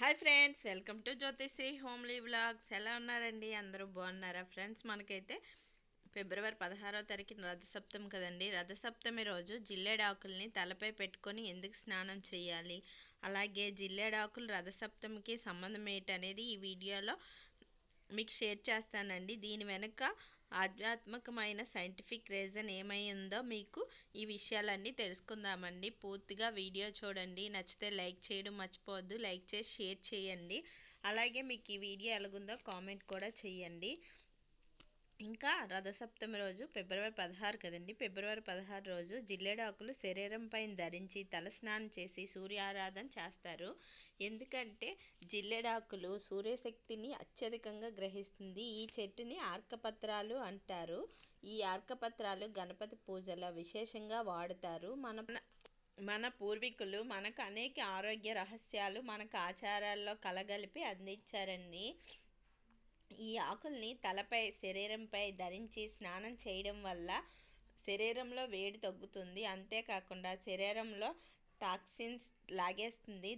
Hi friends, welcome to Jyothisri homely vlogs. ఎలా ఉన్నారండి? అందరూ బాగున్నారా ఫ్రెండ్స్? మనకైతే ఫిబ్రవరి 16వ తారీఖున రథసప్తమి కదండి. రథసప్తమి రోజు జిల్లేడాకుల్ని తలపై పెట్టుకొని ఎందుకు స్నానం చేయాలి, అలాగే జిల్లేడాకులు రథసప్తమికి సంబంధం ఏంటనేది ఈ వీడియోలో మీకు షేర్ చేస్తానండి. దీని వెనుక ఆధ్యాత్మికమైన సైంటిఫిక్ రీజన్ ఏమై ఉందో మీకు ఈ విషయాలన్నీ తెలుసుకుందామండి. పూర్తిగా వీడియో చూడండి. నచ్చితే లైక్ చేయడం మర్చిపోవద్దు. లైక్ చేసి షేర్ చేయండి. అలాగే మీకు ఈ వీడియో ఎలాగుందో కామెంట్ కూడా చేయండి. ఇంకా రథసప్తమి రోజు ఫిబ్రవరి 16 కదండి. ఫిబ్రవరి 16 రోజు జిల్లేడాకులు శరీరం పైన ధరించి తలస్నానం చేసి సూర్యారాధన చేస్తారు. ఎందుకంటే జిల్లేడాకులు సూర్యశక్తిని అత్యధికంగా గ్రహిస్తుంది. ఈ చెట్టుని ఆర్కపత్రాలు అంటారు. ఈ ఆర్కపత్రాలు గణపతి పూజలో విశేషంగా వాడుతారు. మన పూర్వీకులు మనకు అనేక ఆరోగ్య రహస్యాలు మనకు ఆచారాల్లో కలగలిపి అందించారండి. ఈ ఆకుల్ని తలపై శరీరంపై ధరించి స్నానం చేయడం వల్ల శరీరంలో వేడి తగ్గుతుంది. అంతేకాకుండా శరీరంలో టాక్సిన్స్ లాగేస్తుంది.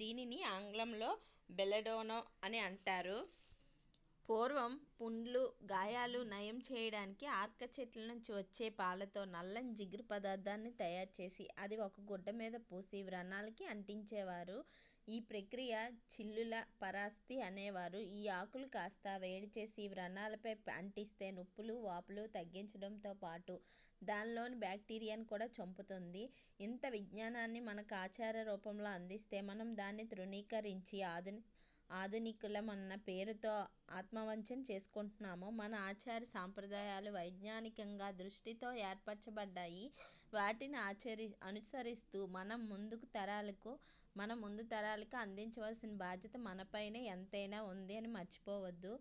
దీనిని ఆంగ్లంలో బెలడోనో అని అంటారు. పూర్వం పుండ్లు, గాయాలు నయం చేయడానికి ఆర్క చెట్ల నుంచి వచ్చే పాలతో నల్లని జిగురు పదార్థాన్ని తయారు చేసి అది ఒక గుడ్డ మీద పూసి వ్రణాలకి అంటించేవారు. ఈ ప్రక్రియ చిల్లుల పరాస్తి అనేవారు. ఈ ఆకులు కాస్త వేడి చేసి వ్రణాలపై అంటిస్తే నొప్పులు, వాపులు తగ్గించడంతో పాటు దానిలోని బ్యాక్టీరియాను కూడా చంపుతుంది. ఇంత విజ్ఞానాన్ని మనకు ఆచార రూపంలో అందిస్తే మనం దాన్ని తృణీకరించి ఆధునికులమన్న పేరుతో ఆత్మవంచన చేసుకుంటున్నాము. మన ఆచార సాంప్రదాయాలు వైజ్ఞానికంగా దృష్టితో ఏర్పరచబడ్డాయి. వాటిని అనుసరిస్తూ మన ముందు తరాలకు అందించవలసిన బాధ్యత మనపైనే ఎంతైనా ఉంది అని మర్చిపోవద్దు.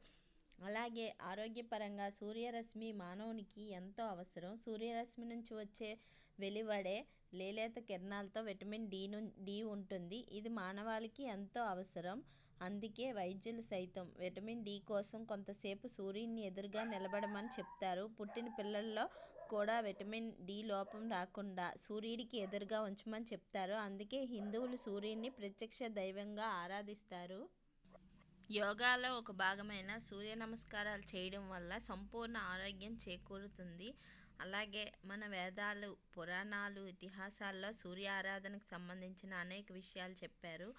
అలాగే ఆరోగ్యపరంగా సూర్యరశ్మి మానవునికి ఎంతో అవసరం. సూర్యరశ్మి నుంచి వచ్చే వెలువడే లేలేత కిరణాలతో విటమిన్ డి ఉంటుంది. ఇది మానవాళికి ఎంతో అవసరం. అందుకే వైద్యులు సైతం విటమిన్ డి కోసం కొంతసేపు సూర్యుని ఎదురుగా నిలబడమని చెప్తారు. పుట్టిన పిల్లల్లో కూడా విటమిన్ డి లోపం రాకుండా సూర్యుడికి ఎదురుగా ఉంచమని చెప్తారు. అందుకే హిందువులు సూర్యుడిని ప్రత్యక్ష దైవంగా ఆరాధిస్తారు. యోగాలో ఒక భాగమైన సూర్య నమస్కారాలు చేయడం వల్ల సంపూర్ణ ఆరోగ్యం చేకూరుతుంది. అలాగే మన వేదాలు, పురాణాలు, ఇతిహాసాల్లో సూర్య ఆరాధనకు సంబంధించిన అనేక విషయాలు చెప్పారు.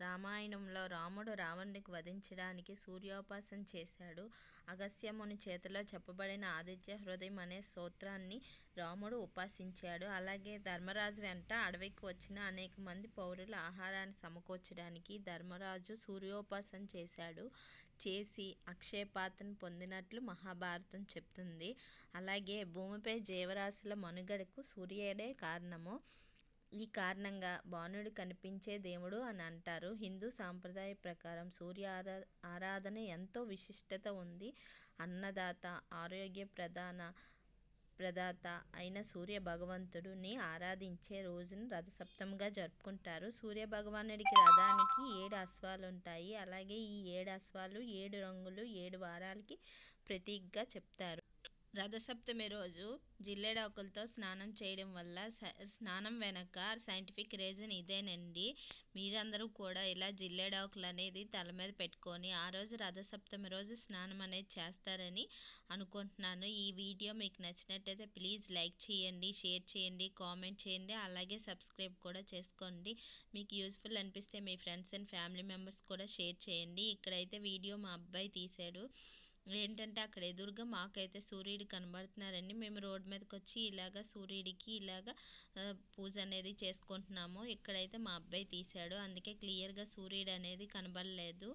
రామాయణంలో రాముడు రావణుడిని వధించడానికి సూర్యోపాసన చేశాడు. అగస్త్యముని చేతిలో చెప్పబడిన ఆదిత్య హృదయం అనే సూత్రాన్ని రాముడు ఉపాసించాడు. అలాగే ధర్మరాజు వెంట అడవికి వచ్చిన అనేక మంది పౌరుల ఆహారాన్ని సమకూర్చడానికి ధర్మరాజు సూర్యోపాసన చేసి అక్షయపాత్రను పొందినట్లు మహాభారతం చెప్తుంది. అలాగే భూమిపై జీవరాశుల మనుగడకు సూర్యుడే కారణము. ఈ కారణంగా భానుడు కనిపించే దేవుడు అని అంటారు. హిందూ సాంప్రదాయ ప్రకారం సూర్య ఆరాధన ఎంతో విశిష్టత ఉంది. అన్నదాత, ఆరోగ్య ప్రదాత అయిన సూర్య భగవంతుడిని ఆరాధించే రోజును రథసప్తమిగా జరుపుకుంటారు. సూర్య భగవానుడికి రథానికి 7 అశ్వాలు ఉంటాయి. అలాగే ఈ 7 అశ్వాలు 7 రంగులు 7 వారాలకి ప్రతీకగా చెప్తారు. రథసప్తమి రోజు జిల్లేడాకులతో స్నానం చేయడం వల్ల స్నానం వెనక సైంటిఫిక్ రీజన్ ఇదేనండి. మీరందరూ కూడా ఇలా జిల్లేడాకులు అనేది తల మీద పెట్టుకొని ఆ రోజు రథసప్తమి రోజు స్నానం అనేది చేస్తారని అనుకుంటున్నాను. ఈ వీడియో మీకు నచ్చినట్టయితే ప్లీజ్ లైక్ చేయండి, షేర్ చేయండి, కామెంట్ చేయండి. అలాగే సబ్స్క్రైబ్ కూడా చేసుకోండి. మీకు యూస్ఫుల్ అనిపిస్తే మీ ఫ్రెండ్స్ అండ్ ఫ్యామిలీ మెంబర్స్ కూడా షేర్ చేయండి. ఇక్కడైతే వీడియో మా అబ్బాయి తీశాడు. ఏంటంటే అక్కడ ఎదురుగా మాకైతే సూర్యుడు కనబడుతున్నారండి. మేము రోడ్ మీదకి వచ్చి సూర్యుడికి పూజ అనేది చేసుకుంటున్నాము. ఇక్కడైతే మా అబ్బాయి తీశాడు, అందుకే క్లియర్గా సూర్యుడు అనేది కనబడలేదు.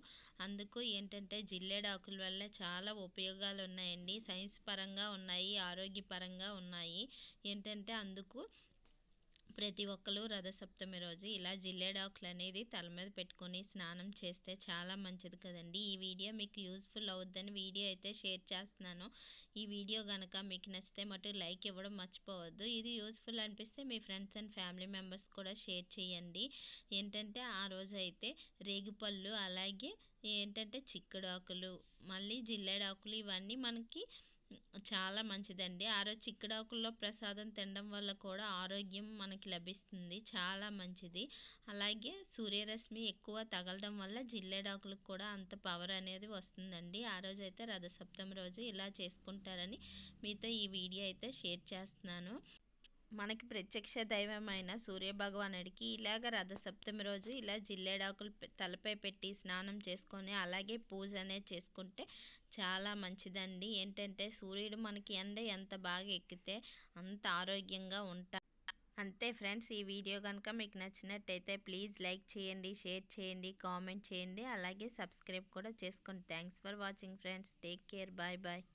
అందుకు ఏంటంటే జిల్లేడాకుల వల్ల చాలా ఉపయోగాలు ఉన్నాయండి. సైన్స్ పరంగా ఉన్నాయి, ఆరోగ్యపరంగా ఉన్నాయి. ఏంటంటే అందుకు ప్రతి ఒక్కరు రథసప్తమి రోజు ఇలా జిల్లేడాకులు అనేది తల మీద పెట్టుకొని స్నానం చేస్తే చాలా మంచిది కదండి. ఈ వీడియో మీకు యూస్ఫుల్ అవుద్దని వీడియో అయితే షేర్ చేస్తున్నాను. ఈ వీడియో కనుక మీకు నచ్చితే మటు లైక్ ఇవ్వడం మర్చిపోవద్దు. ఇది యూస్ఫుల్ అనిపిస్తే మీ ఫ్రెండ్స్ అండ్ ఫ్యామిలీ మెంబర్స్ కూడా షేర్ చేయండి. ఏంటంటే ఆ రోజు అయితే రేగిపళ్ళు, అలాగే ఏంటంటే చిక్కుడాకులు, మళ్ళీ జిల్లేడాకులు ఇవన్నీ మనకి చాలా మంచిదండి. ఆ రోజు చిక్కుడాకుల్లో ప్రసాదం తినడం వల్ల కూడా ఆరోగ్యం మనకి లభిస్తుంది. చాలా మంచిది. అలాగే సూర్యరశ్మి ఎక్కువ తగలడం వల్ల జిల్లేడాకులకు కూడా అంత పవర్ అనేది వస్తుందండి. ఆ రోజైతే రథసప్తమి రోజు ఇలా చేసుకుంటారని మీతో ఈ వీడియో అయితే షేర్ చేస్తున్నాను. మనకి ప్రత్యక్ష దైవమైన సూర్యభగవానుడికి ఇలాగ రథసప్తమి రోజు ఇలా జిల్లేడాకులు తలపై పెట్టి స్నానం చేసుకొని అలాగే పూజ అనేది చేసుకుంటే చాలా మంచిదండి. ఏంటంటే సూర్యుడు మనకి ఎండ ఎంత బాగా ఎక్కితే అంత ఆరోగ్యంగా ఉంటాం. అంతే ఫ్రెండ్స్, ఈ వీడియో కనుక మీకు నచ్చినట్టయితే ప్లీజ్ లైక్ చేయండి, షేర్ చేయండి, కామెంట్ చేయండి, అలాగే సబ్స్క్రైబ్ కూడా చేసుకోండి. Thanks for watching friends. Take care. Bye bye.